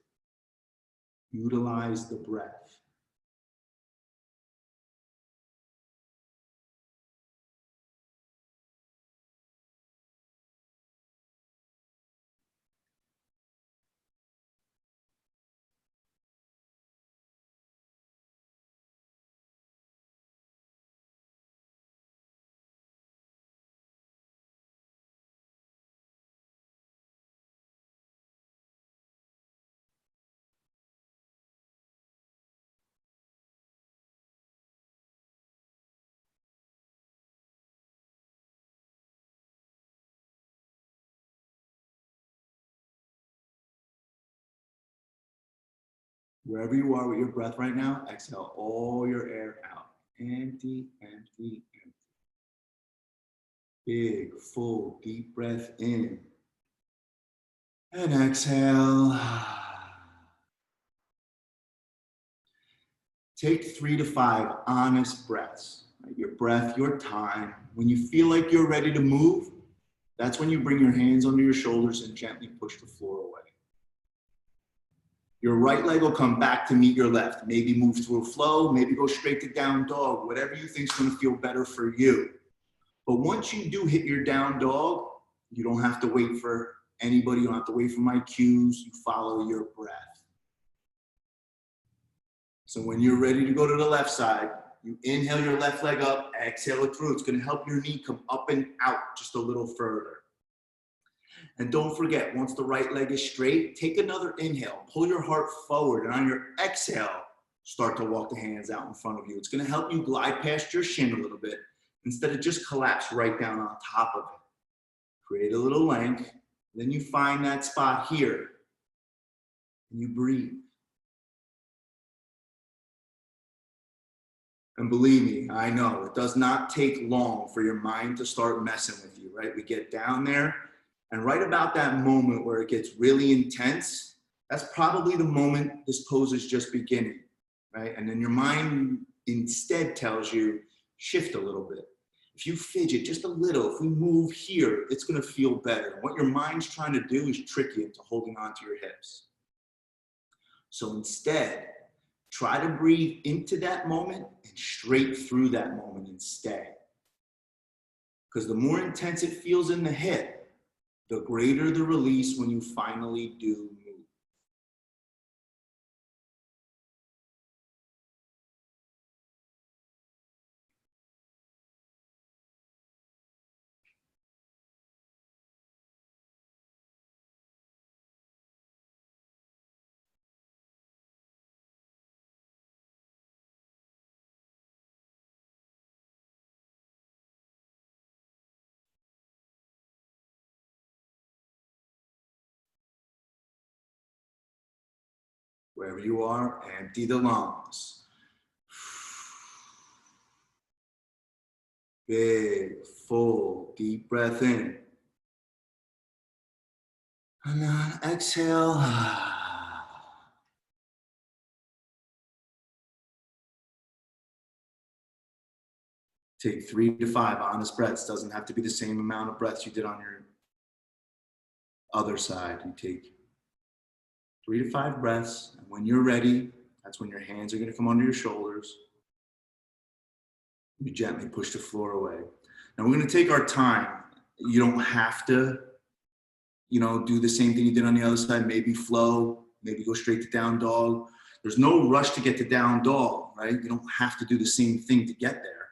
Utilize the breath. Wherever you are with your breath right now, exhale all your air out. Empty, empty, empty. Big, full, deep breath in. And exhale. Take 3 to 5 honest breaths. Your breath, your time. When you feel like you're ready to move, that's when you bring your hands under your shoulders and gently push the floor away. Your right leg will come back to meet your left. Maybe move through a flow, maybe go straight to down dog, whatever you think is going to feel better for you. But once you do hit your down dog, you don't have to wait for anybody. You don't have to wait for my cues. You follow your breath. So when you're ready to go to the left side, you inhale your left leg up, exhale it through. It's going to help your knee come up and out just a little further. And don't forget, once the right leg is straight, take another inhale, pull your heart forward, and on your exhale, start to walk the hands out in front of you. It's going to help you glide past your shin a little bit instead of just collapse right down on top of it. Create a little length, then you find that spot here, and you breathe. And believe me, I know, it does not take long for your mind to start messing with you, right? We get down there, and right about that moment where it gets really intense, that's probably the moment this pose is just beginning, right? And then your mind instead tells you, shift a little bit. If you fidget just a little, if we move here, it's gonna feel better. And what your mind's trying to do is trick you into holding on to your hips. So instead, try to breathe into that moment and straight through that moment instead. Because the more intense it feels in the hip, the greater the release when you finally do move. Wherever you are, empty the lungs. Big, full, deep breath in. And then exhale. Take 3 to 5 honest breaths. Doesn't have to be the same amount of breaths you did on your other side. You take 3 to 5 breaths. And when you're ready, that's when your hands are going to come under your shoulders. You gently push the floor away. Now we're going to take our time. You don't have to, do the same thing you did on the other side. Maybe flow, maybe go straight to down dog. There's no rush to get to down dog, right? You don't have to do the same thing to get there.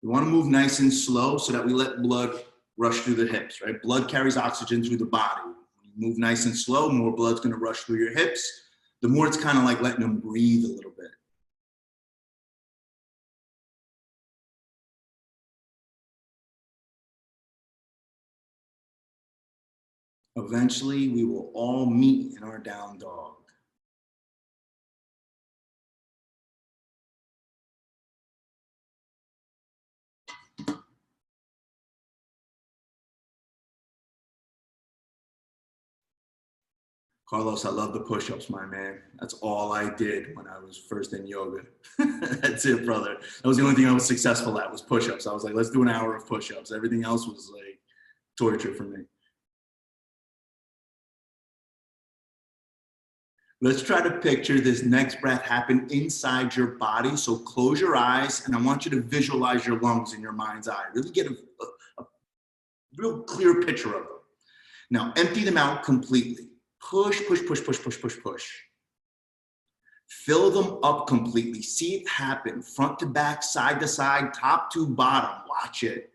You want to move nice and slow so that we let blood rush through the hips, right? Blood carries oxygen through the body. When you move nice and slow, more blood's going to rush through your hips. The more it's kind of like letting them breathe a little bit. Eventually, we will all meet in our down dog. Carlos, I love the push-ups, my man. That's all I did when I was first in yoga. That's it, brother. That was the only thing I was successful at was push-ups. I was like, let's do an hour of push-ups. Everything else was like torture for me. Let's try to picture this next breath happen inside your body. So close your eyes, and I want you to visualize your lungs in your mind's eye. Really get a real clear picture of them. Now, empty them out completely. Push, push, push, push, push, push, push. Fill them up completely. See it happen, front to back, side to side, top to bottom. Watch it.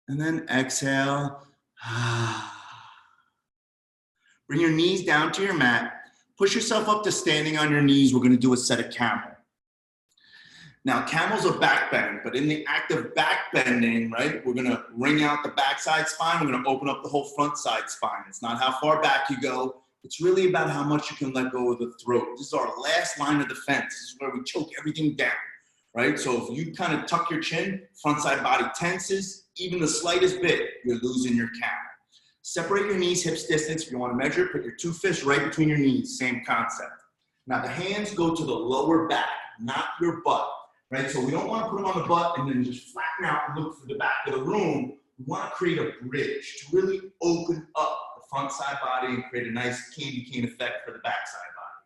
And then exhale. Bring your knees down to your mat. Push yourself up to standing on your knees. We're gonna do a set of camel. Now, camel's a back bend, but in the act of back bending, right, we're gonna wring out the backside spine. We're gonna open up the whole front side spine. It's not how far back you go. It's really about how much you can let go of the throat. This is our last line of defense. This is where we choke everything down, right? So if you kind of tuck your chin, front side body tenses, even the slightest bit, you're losing your camel. Separate your knees, hips distance. If you want to measure, put your two fists right between your knees, same concept. Now the hands go to the lower back, not your butt, right? So we don't want to put them on the butt and then just flatten out and look for the back of the room. We want to create a bridge to really open up the front side body and create a nice candy cane effect for the back side body.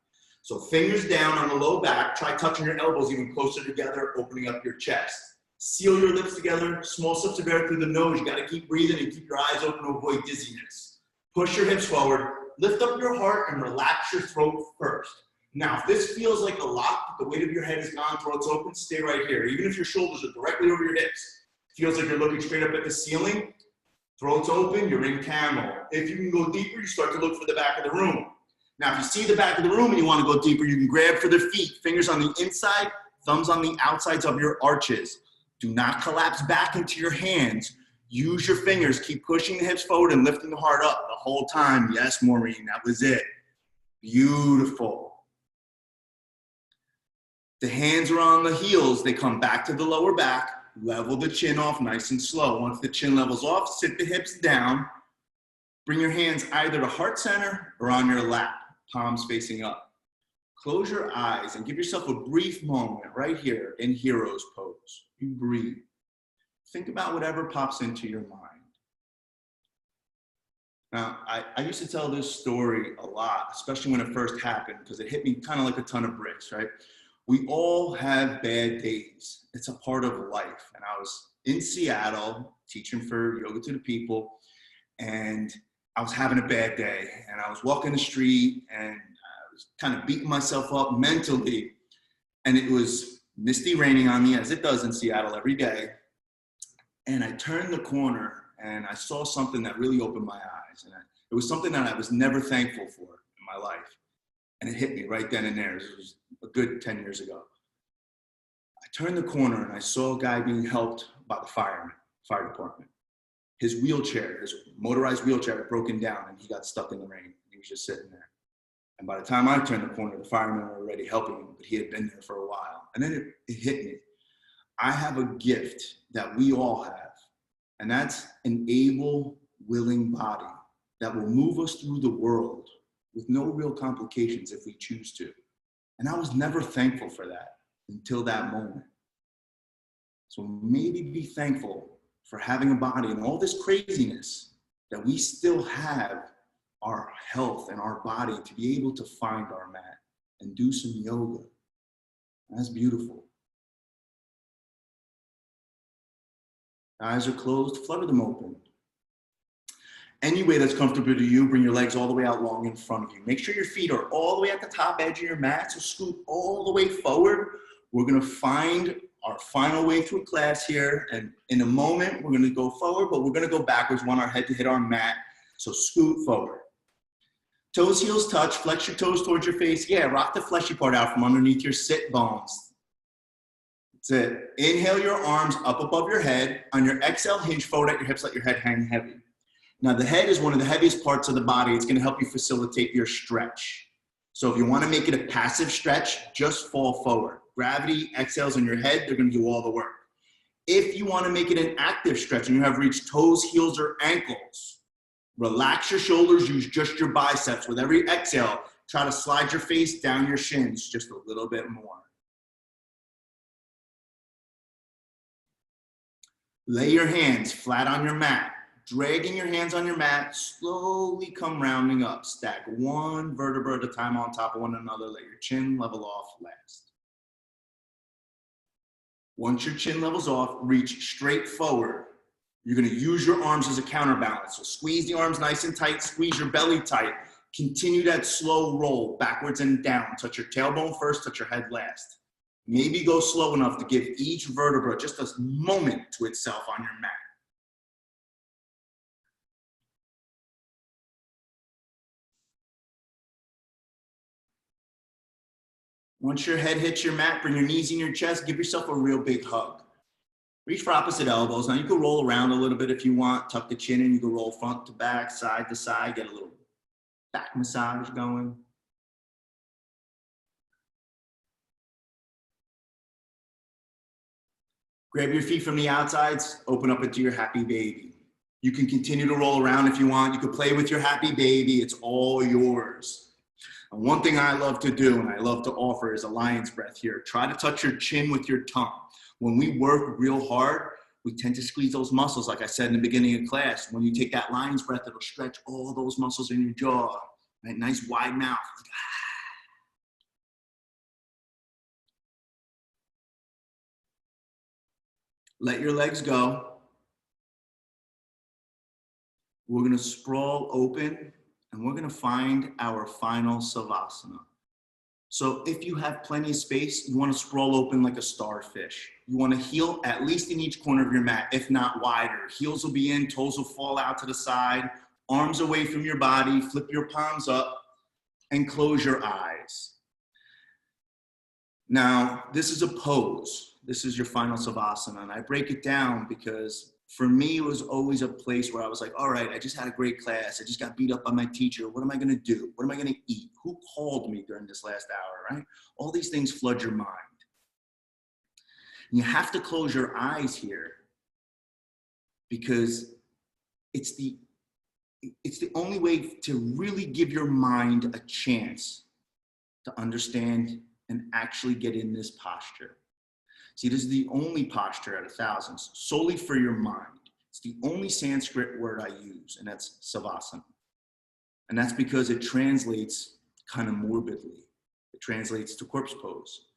So fingers down on the low back, try touching your elbows even closer together, opening up your chest. Seal your lips together, small sips of air through the nose. You got to keep breathing and keep your eyes open to avoid dizziness. Push your hips forward, lift up your heart and relax your throat first. Now, if this feels like a lot, the weight of your head is gone, throat's open, stay right here. Even if your shoulders are directly over your hips, feels like you're looking straight up at the ceiling, throat's open, you're in camel. If you can go deeper, you start to look for the back of the room. Now, if you see the back of the room and you want to go deeper, you can grab for the feet, fingers on the inside, thumbs on the outsides of your arches. Do not collapse back into your hands. Use your fingers. Keep pushing the hips forward and lifting the heart up the whole time. Yes, Maureen, that was it. Beautiful. The hands are on the heels. They come back to the lower back. Level the chin off nice and slow. Once the chin levels off, sit the hips down. Bring your hands either to heart center or on your lap, palms facing up. Close your eyes and give yourself a brief moment right here in hero's pose. You breathe. Think about whatever pops into your mind. Now, I used to tell this story a lot, especially when it first happened, because it hit me kind of like a ton of bricks, right? We all have bad days. It's a part of life. And I was in Seattle teaching for Yoga to the People, and I was having a bad day. And I was walking the street, and I was kind of beating myself up mentally. And it was misty raining on me, as it does in Seattle every day. And I turned the corner, and I saw something that really opened my eyes. And it was something that I was never thankful for in my life. And it hit me right then and there. It was a good 10 years ago. I turned the corner and I saw a guy being helped by the fire department. His wheelchair, his motorized wheelchair had broken down and he got stuck in the rain. He was just sitting there. And by the time I turned the corner, the firemen were already helping him, but he had been there for a while. And then it hit me. I have a gift that we all have, and that's an able, willing body that will move us through the world with no real complications if we choose to. And I was never thankful for that until that moment. So maybe be thankful for having a body and all this craziness that we still have our health and our body to be able to find our mat and do some yoga. That's beautiful. Eyes are closed, flutter them open. Any way that's comfortable to you, bring your legs all the way out long in front of you. Make sure your feet are all the way at the top edge of your mat, so scoot all the way forward. We're gonna find our final way through class here, and in a moment, we're gonna go forward, but we're gonna go backwards. We want our head to hit our mat, so scoot forward. Toes, heels touch, flex your toes towards your face. Yeah, rock the fleshy part out from underneath your sit bones. That's it. Inhale your arms up above your head. On your exhale, hinge forward at your hips, let your head hang heavy. Now, the head is one of the heaviest parts of the body. It's gonna help you facilitate your stretch. So if you wanna make it a passive stretch, just fall forward. Gravity exhales on your head, they're gonna do all the work. If you wanna make it an active stretch and you have reached toes, heels, or ankles, Relax your shoulders, use just your biceps. With every exhale, try to slide your face down your shins just a little bit more. Lay your hands flat on your mat. Dragging your hands on your mat, slowly come rounding up. Stack one vertebra at a time on top of one another. Let your chin level off last. Once your chin levels off, reach straight forward. You're gonna use your arms as a counterbalance. So squeeze the arms nice and tight, squeeze your belly tight. Continue that slow roll backwards and down. Touch your tailbone first, touch your head last. Maybe go slow enough to give each vertebra just a moment to itself on your mat. Once your head hits your mat, bring your knees in your chest, give yourself a real big hug. Reach for opposite elbows. Now you can roll around a little bit if you want, tuck the chin in, you can roll front to back, side to side, get a little back massage going. Grab your feet from the outsides, open up into your happy baby. You can continue to roll around if you want. You can play with your happy baby, it's all yours. And one thing I love to do and I love to offer is a lion's breath here. Try to touch your chin with your tongue. When we work real hard, we tend to squeeze those muscles, like I said in the beginning of class. When you take that lion's breath, it'll stretch all those muscles in your jaw. Right? Nice wide mouth. Let your legs go. We're gonna sprawl open and we're gonna find our final savasana. So if you have plenty of space, you wanna sprawl open like a starfish. You wanna heel at least in each corner of your mat, if not wider. Heels will be in, toes will fall out to the side, arms away from your body, flip your palms up and close your eyes. Now, this is a pose. This is your final savasana. And I break it down because for me, it was always a place where I was like, all right, I just had a great class. I just got beat up by my teacher. What am I gonna do? What am I gonna eat? Who called me during this last hour, right? All these things flood your mind. And you have to close your eyes here because it's the only way to really give your mind a chance to understand and actually get in this posture. See, this is the only posture out of thousands, solely for your mind. It's the only Sanskrit word I use, and that's savasana. And that's because it translates kind of morbidly. It translates to corpse pose.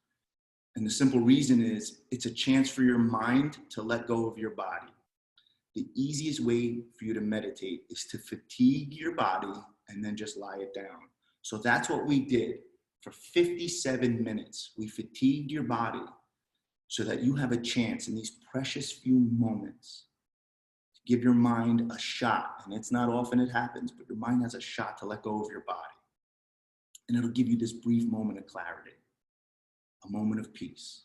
And the simple reason is it's a chance for your mind to let go of your body. The easiest way for you to meditate is to fatigue your body and then just lie it down. So that's what we did for 57 minutes. We fatigued your body so that you have a chance in these precious few moments to give your mind a shot. And it's not often it happens, but your mind has a shot to let go of your body. And it'll give you this brief moment of clarity, a moment of peace.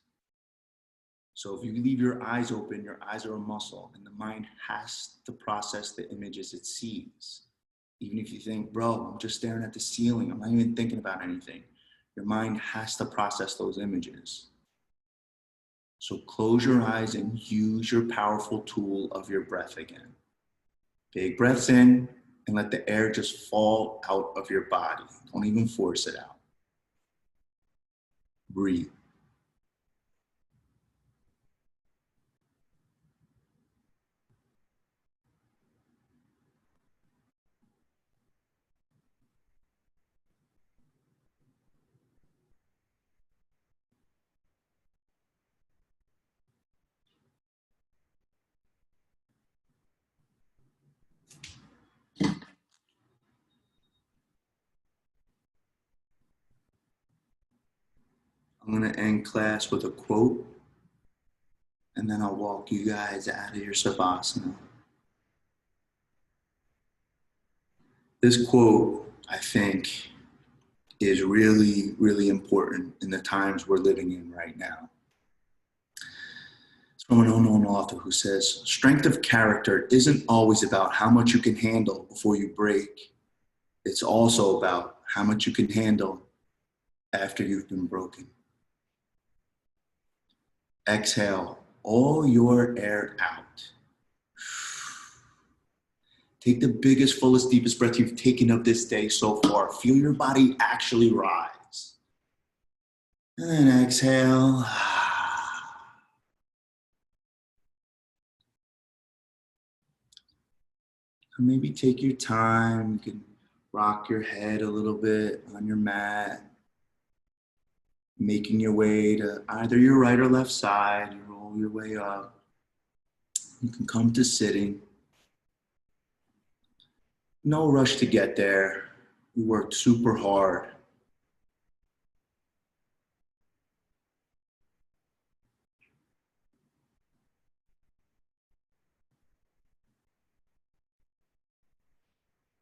So if you leave your eyes open, your eyes are a muscle, and the mind has to process the images it sees. Even if you think, bro, I'm just staring at the ceiling, I'm not even thinking about anything. Your mind has to process those images. So close your eyes and use your powerful tool of your breath again. Big breaths in and let the air just fall out of your body. Don't even force it out. Breathe. I'm gonna end class with a quote, and then I'll walk you guys out of your savasana. This quote, I think, is really, really important in the times we're living in right now. It's from an unknown author who says, strength of character isn't always about how much you can handle before you break. It's also about how much you can handle after you've been broken. Exhale all your air out. Take the biggest, fullest, deepest breath you've taken of this day so far. Feel your body actually rise. And then exhale. And maybe take your time. You can rock your head a little bit on your mat. Making your way to either your right or left side. You roll your way up. You can come to sitting. No rush to get there. We worked super hard.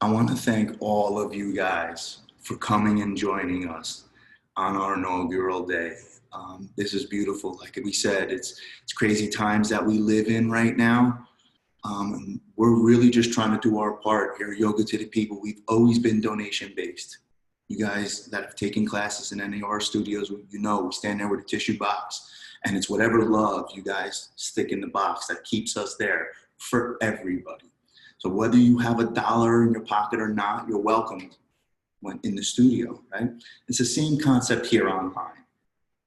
I want to thank all of you guys for coming and joining us on our inaugural day. This is beautiful. Like we said, it's crazy times that we live in right now. And we're really just trying to do our part here at Yoga to the People. We've always been donation-based. You guys that have taken classes in any of our studios, you know we stand there with a tissue box, and it's whatever love you guys stick in the box that keeps us there for everybody. So whether you have $1 in your pocket or not, you're welcomed when in the studio, right? It's the same concept here online.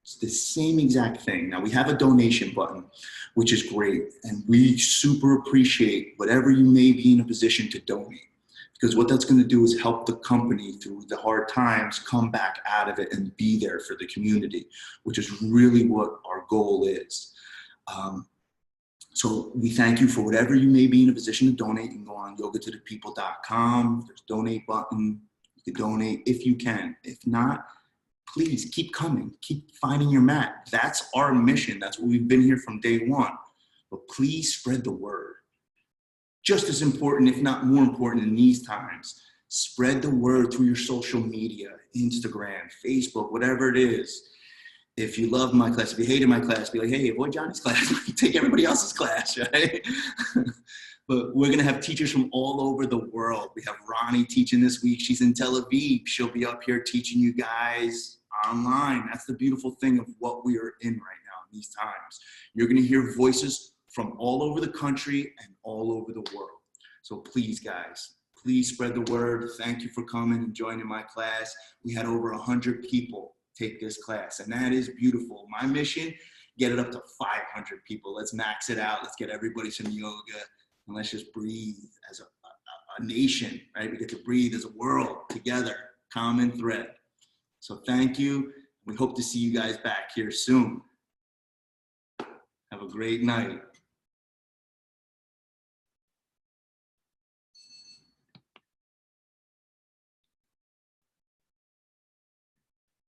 It's the same exact thing. Now we have a donation button, which is great. And we super appreciate whatever you may be in a position to donate. Because what that's going to do is help the company through the hard times come back out of it and be there for the community, which is really what our goal is. So we thank you for whatever you may be in a position to donate. You can go on yogatothepeople.com. There's a donate button. You can donate if you can. If not, please keep coming. Keep finding your mat. That's our mission. That's what we've been here from day one. But please spread the word. Just as important, if not more important in these times, spread the word through your social media, Instagram, Facebook, whatever it is. If you love my class, if you hated my class, be like, hey, avoid Johnny's class. Take everybody else's class, right? But we're going to have teachers from all over the world. We have Ronnie teaching this week. She's in Tel Aviv. She'll be up here teaching you guys online. That's the beautiful thing of what we are in right now in these times. You're going to hear voices from all over the country and all over the world. So please, guys, please spread the word. Thank you for coming and joining my class. We had over 100 people take this class, and that is beautiful. My mission, get it up to 500 people. Let's max it out. Let's get everybody some yoga, and let's just breathe as a nation, right? We get to breathe as a world together, common thread. So thank you. We hope to see you guys back here soon. Have a great night.